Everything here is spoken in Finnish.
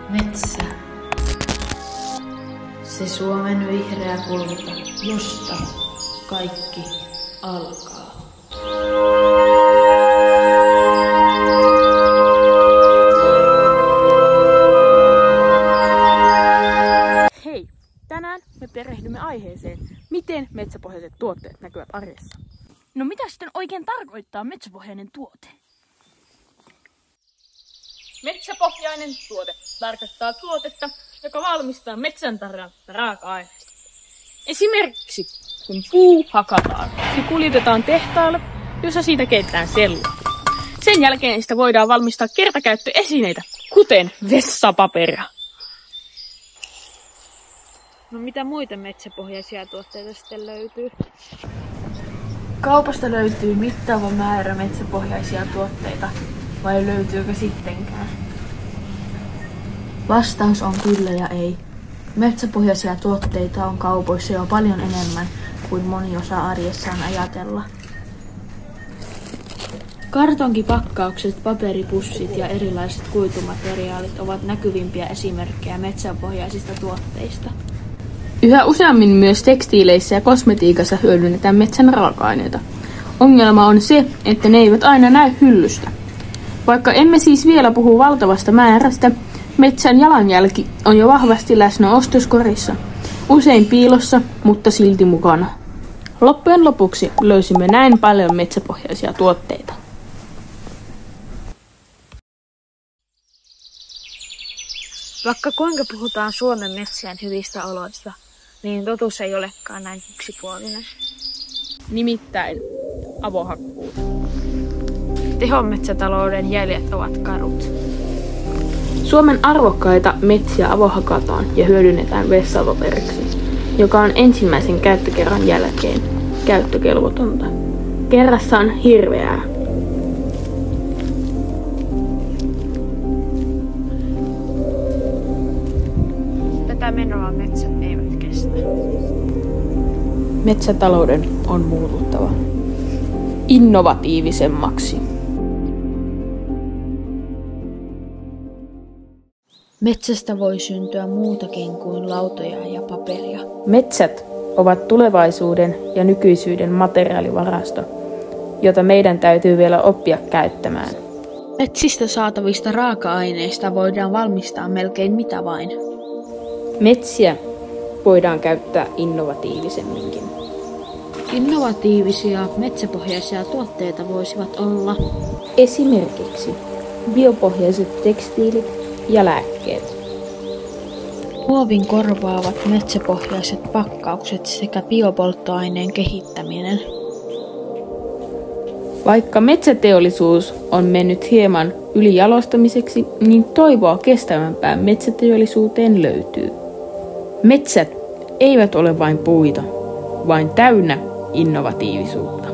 Metsä. Se Suomen vihreä kulta, josta kaikki alkaa. Hei! Tänään me perehdymme aiheeseen, miten metsäpohjaiset tuotteet näkyvät arjessa. No mitä sitten oikein tarkoittaa metsäpohjainen tuote? Metsäpohjainen tuote tarkoittaa tuotetta, joka valmistaa metsän tarjoamasta raaka-aineesta. Esimerkiksi kun puu hakataan, se kuljetetaan tehtaalle, jossa siitä keitetään sellua. Sen jälkeen sitä voidaan valmistaa kertakäyttöesineitä, kuten vessapaperia. No mitä muita metsäpohjaisia tuotteita sitten löytyy? Kaupasta löytyy mittava määrä metsäpohjaisia tuotteita, vai löytyykö sittenkään? Vastaus on kyllä ja ei. Metsäpohjaisia tuotteita on kaupoissa jo paljon enemmän kuin moni osaa arjessaan ajatella. Kartonkipakkaukset, paperipussit ja erilaiset kuitumateriaalit ovat näkyvimpiä esimerkkejä metsänpohjaisista tuotteista. Yhä useammin myös tekstiileissä ja kosmetiikassa hyödynnetään metsän raaka-aineita. Ongelma on se, että ne eivät aina näy hyllystä. Vaikka emme siis vielä puhu valtavasta määrästä, metsän jalanjälki on jo vahvasti läsnä ostoskorissa. Usein piilossa, mutta silti mukana. Loppujen lopuksi löysimme näin paljon metsäpohjaisia tuotteita. Vaikka kuinka puhutaan Suomen metsien hyvistä oloista, niin totuus ei olekaan näin yksipuolinen. Nimittäin avohakkuut. Tehometsätalouden jäljet ovat karut. Suomen arvokkaita metsiä avohakataan ja hyödynnetään vessapaperiksi, joka on ensimmäisen käyttökerran jälkeen käyttökelvotonta. Kerrassa on hirveää. Tätä menoa metsät eivät kestä. Metsätalouden on muututtava innovatiivisemmaksi. Metsästä voi syntyä muutakin kuin lautoja ja paperia. Metsät ovat tulevaisuuden ja nykyisyyden materiaalivarasto, jota meidän täytyy vielä oppia käyttämään. Metsistä saatavista raaka-aineista voidaan valmistaa melkein mitä vain. Metsiä voidaan käyttää innovatiivisemminkin. Innovatiivisia metsäpohjaisia tuotteita voisivat olla esimerkiksi biopohjaiset tekstiilit ja lääkkeet. muovin korvaavat metsäpohjaiset pakkaukset sekä biopolttoaineen kehittäminen. Vaikka metsäteollisuus on mennyt hieman ylijalostamiseksi, niin toivoa kestävämpään metsäteollisuuteen löytyy. Metsät eivät ole vain puita, vaan täynnä innovatiivisuutta.